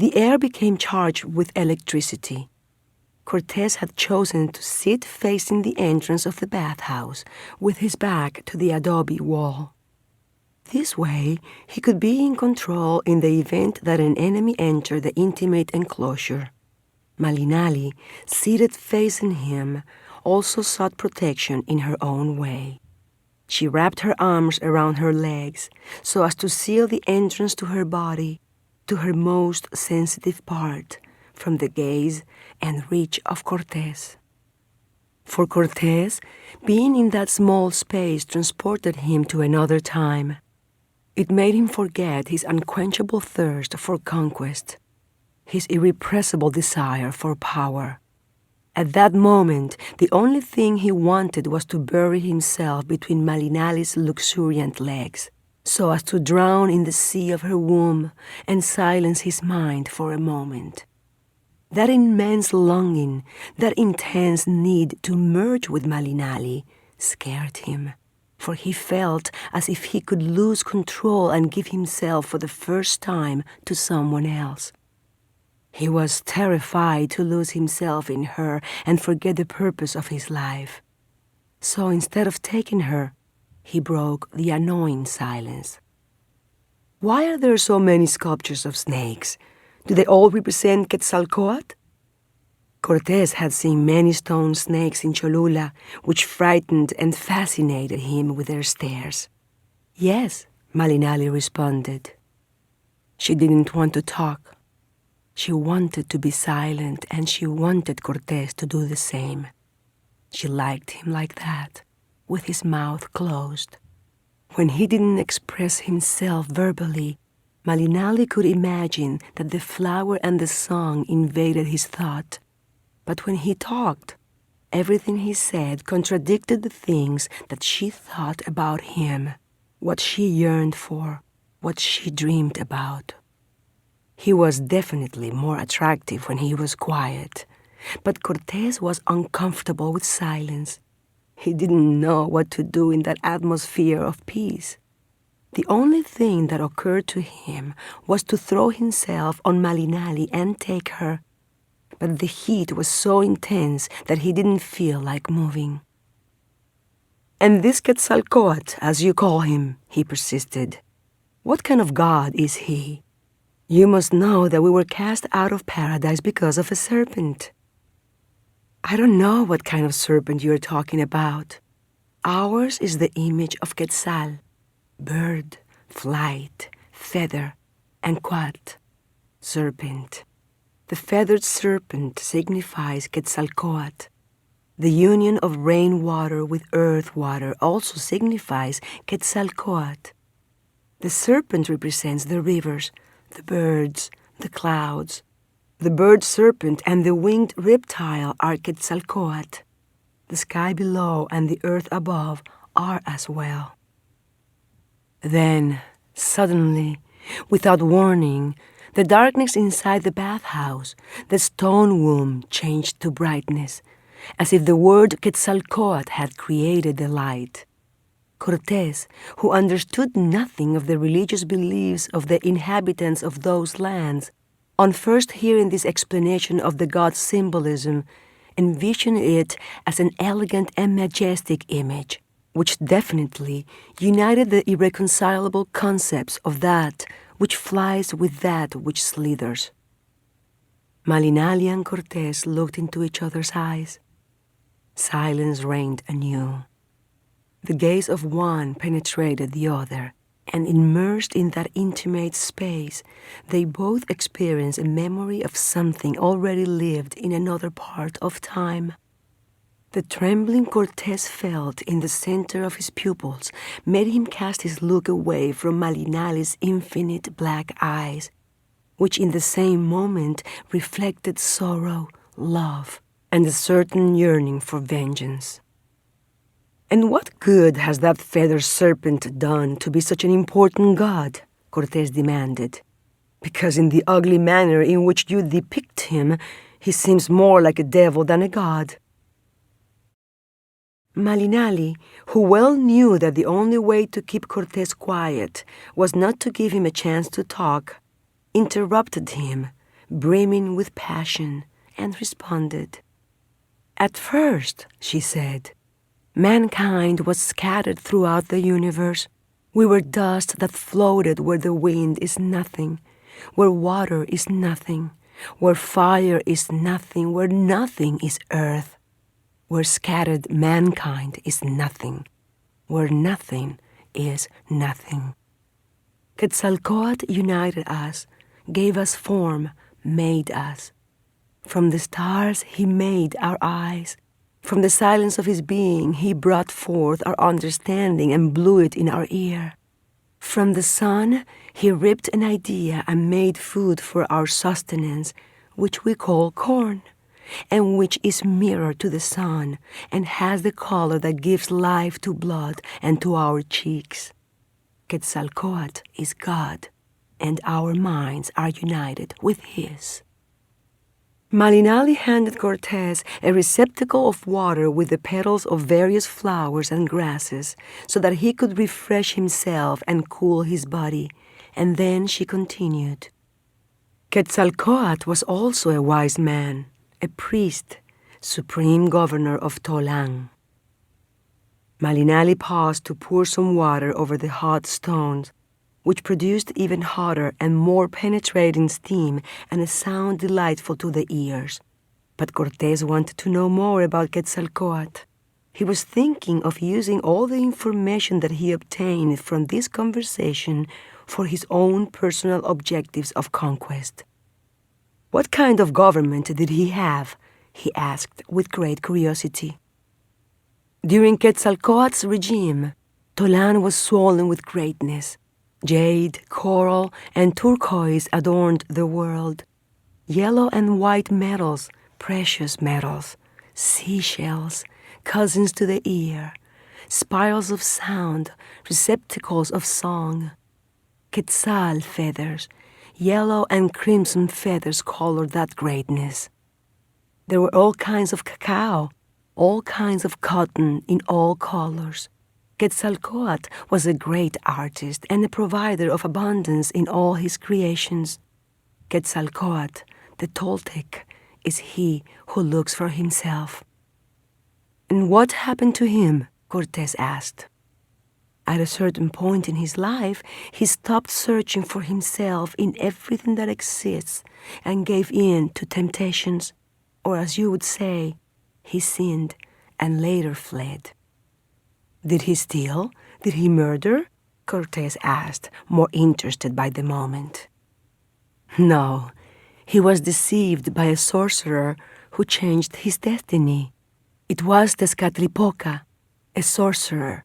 The air became charged with electricity. Cortés had chosen to sit facing the entrance of the bathhouse, with his back to the adobe wall. This way, he could be in control in the event that an enemy entered the intimate enclosure. Malinali, seated facing him, also sought protection in her own way. She wrapped her arms around her legs so as to seal the entrance to her body, to her most sensitive part, from the gaze and reach of Cortés. For Cortés, being in that small space transported him to another time. It made him forget his unquenchable thirst for conquest, his irrepressible desire for power. At that moment, the only thing he wanted was to bury himself between Malinali's luxuriant legs, so as to drown in the sea of her womb and silence his mind for a moment. That immense longing, that intense need to merge with Malinali scared him, for he felt as if he could lose control and give himself for the first time to someone else. He was terrified to lose himself in her and forget the purpose of his life. So instead of taking her, he broke the annoying silence. Why are there so many sculptures of snakes? Do they all represent Quetzalcoatl? Cortés had seen many stone snakes in Cholula, which frightened and fascinated him with their stares. Yes, Malinali responded. She didn't want to talk. She wanted to be silent, and she wanted Cortés to do the same. She liked him like that, with his mouth closed. When he didn't express himself verbally, Malinali could imagine that the flower and the song invaded his thought. But when he talked, everything he said contradicted the things that she thought about him, what she yearned for, what she dreamed about. He was definitely more attractive when he was quiet, but Cortés was uncomfortable with silence. He didn't know what to do in that atmosphere of peace. The only thing that occurred to him was to throw himself on Malinali and take her, but the heat was so intense that he didn't feel like moving. "And this Quetzalcoatl, as you call him," he persisted, "what kind of god is he? You must know that we were cast out of paradise because of a serpent." "I don't know what kind of serpent you're talking about. Ours is the image of Quetzal, bird, flight, feather, and quat, serpent. The feathered serpent signifies Quetzalcoatl. The union of rainwater with earth water also signifies Quetzalcoatl. The serpent represents the rivers, the birds, the clouds. The bird serpent and the winged reptile are Quetzalcoatl. The sky below and the earth above are as well." Then, suddenly, without warning, the darkness inside the bathhouse, the stone womb, changed to brightness, as if the word Quetzalcoatl had created the light. Cortés, who understood nothing of the religious beliefs of the inhabitants of those lands, on first hearing this explanation of the god's symbolism, envisioned it as an elegant and majestic image, which definitely united the irreconcilable concepts of that which flies with that which slithers. Malinali and Cortés looked into each other's eyes. Silence reigned anew. The gaze of one penetrated the other, and immersed in that intimate space, they both experienced a memory of something already lived in another part of time. The trembling Cortés felt in the center of his pupils made him cast his look away from Malinali's infinite black eyes, which in the same moment reflected sorrow, love, and a certain yearning for vengeance. "And what good has that feathered serpent done to be such an important god?" Cortés demanded. "Because in the ugly manner in which you depict him, he seems more like a devil than a god." Malinali, who well knew that the only way to keep Cortés quiet was not to give him a chance to talk, interrupted him brimming with passion, and responded. At first, she said, mankind was scattered throughout the universe. We were dust that floated where the wind is nothing, where water is nothing, where fire is nothing, where nothing is earth, where scattered mankind is nothing, where nothing is nothing. Quetzalcoatl united us, gave us form, made us. From the stars he made our eyes. From the silence of his being he brought forth our understanding and blew it in our ear. From the sun he ripped an idea and made food for our sustenance, which we call corn, and which is mirror to the sun and has the color that gives life to blood and to our cheeks. Quetzalcoatl is God, and our minds are united with his. Malinche handed Cortés a receptacle of water with the petals of various flowers and grasses so that he could refresh himself and cool his body, and then she continued. Quetzalcoatl was also a wise man, a priest, supreme governor of Tolan. Malinche paused to pour some water over the hot stones, which produced even hotter and more penetrating steam and a sound delightful to the ears. But Cortés wanted to know more about Quetzalcoatl. He was thinking of using all the information that he obtained from this conversation for his own personal objectives of conquest. What kind of government did he have? He asked with great curiosity. During Quetzalcoatl's regime, Tolan was swollen with greatness. Jade, coral, and turquoise adorned the world. Yellow and white metals, precious metals, seashells, cousins to the ear, spirals of sound, receptacles of song. Quetzal feathers, yellow and crimson feathers colored that greatness. There were all kinds of cacao, all kinds of cotton in all colors. Quetzalcoatl was a great artist and a provider of abundance in all his creations. Quetzalcoatl, the Toltec, is he who looks for himself. And what happened to him? Cortés asked. At a certain point in his life, he stopped searching for himself in everything that exists and gave in to temptations, or as you would say, he sinned and later fled. Did he steal? Did he murder? Cortés asked, more interested by the moment. No, he was deceived by a sorcerer who changed his destiny. It was Tezcatlipoca, a sorcerer,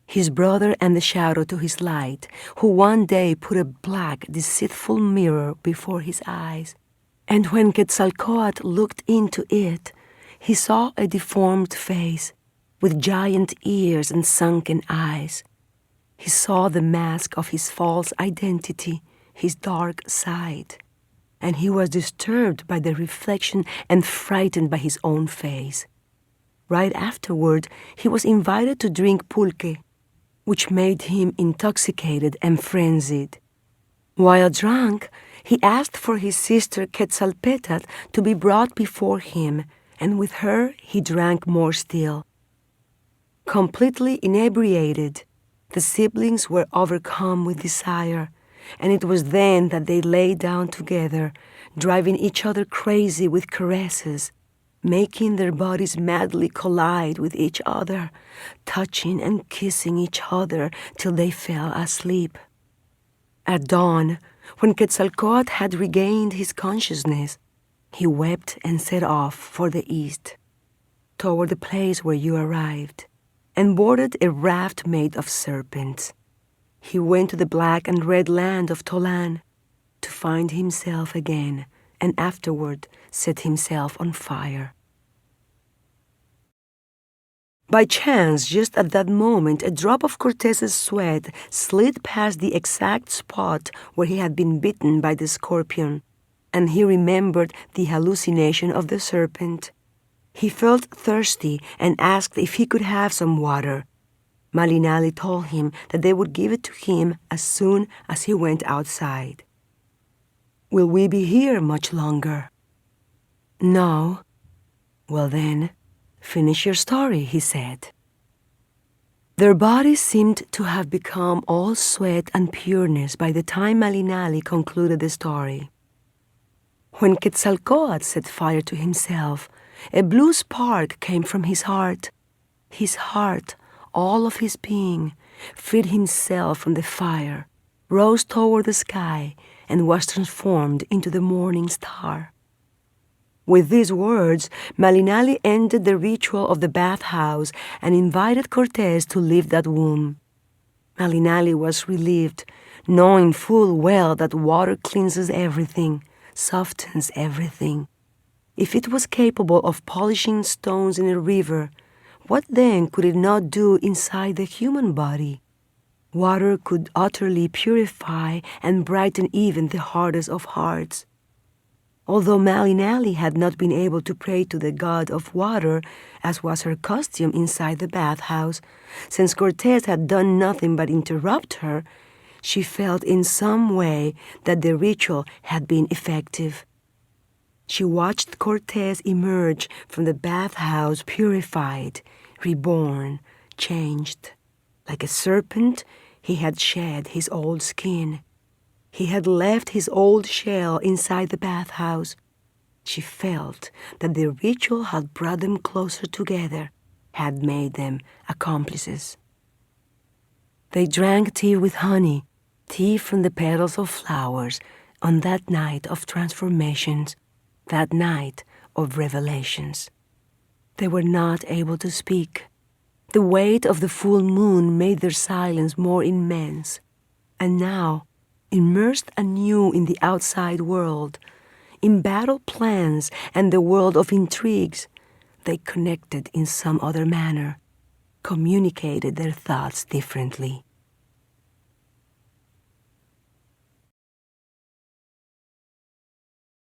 his brother and the shadow to his light, who one day put a black, deceitful mirror before his eyes. And when Quetzalcoatl looked into it, he saw a deformed face, with giant ears and sunken eyes. He saw the mask of his false identity, his dark side, and he was disturbed by the reflection and frightened by his own face. Right afterward, he was invited to drink pulque, which made him intoxicated and frenzied. While drunk, he asked for his sister Quetzalpétatl to be brought before him, and with her he drank more still. Completely inebriated, the siblings were overcome with desire, and it was then that they lay down together, driving each other crazy with caresses, making their bodies madly collide with each other, touching and kissing each other till they fell asleep. At dawn, when Quetzalcoatl had regained his consciousness, he wept and set off for the east, toward the place where you arrived, and boarded a raft made of serpents. He went to the black and red land of Tolan to find himself again, and afterward set himself on fire. By chance, just at that moment, a drop of Cortés's sweat slid past the exact spot where he had been bitten by the scorpion, and he remembered the hallucination of the serpent. He felt thirsty and asked if he could have some water. Malinche told him that they would give it to him as soon as he went outside. Will we be here much longer? No. Well then, finish your story, he said. Their bodies seemed to have become all sweat and pureness by the time Malinali concluded the story. When Quetzalcoatl set fire to himself, a blue spark came from his heart. His heart, all of his being, freed himself from the fire, rose toward the sky, and was transformed into the morning star. With these words, Malinali ended the ritual of the bathhouse and invited Cortés to leave that womb. Malinali was relieved, knowing full well that water cleanses everything, softens everything. If it was capable of polishing stones in a river, what then could it not do inside the human body? Water could utterly purify and brighten even the hardest of hearts. Although Malinali had not been able to pray to the god of water, as was her custom inside the bathhouse, since Cortés had done nothing but interrupt her, she felt in some way that the ritual had been effective. She watched Cortés emerge from the bathhouse purified, reborn, changed. Like a serpent, he had shed his old skin. He had left his old shell inside the bathhouse. She felt that the ritual had brought them closer together, had made them accomplices. They drank tea with honey, tea from the petals of flowers, on that night of transformations, that night of revelations. They were not able to speak. The weight of the full moon made their silence more immense. And now, immersed anew in the outside world, in battle plans and the world of intrigues, they connected in some other manner, communicated their thoughts differently.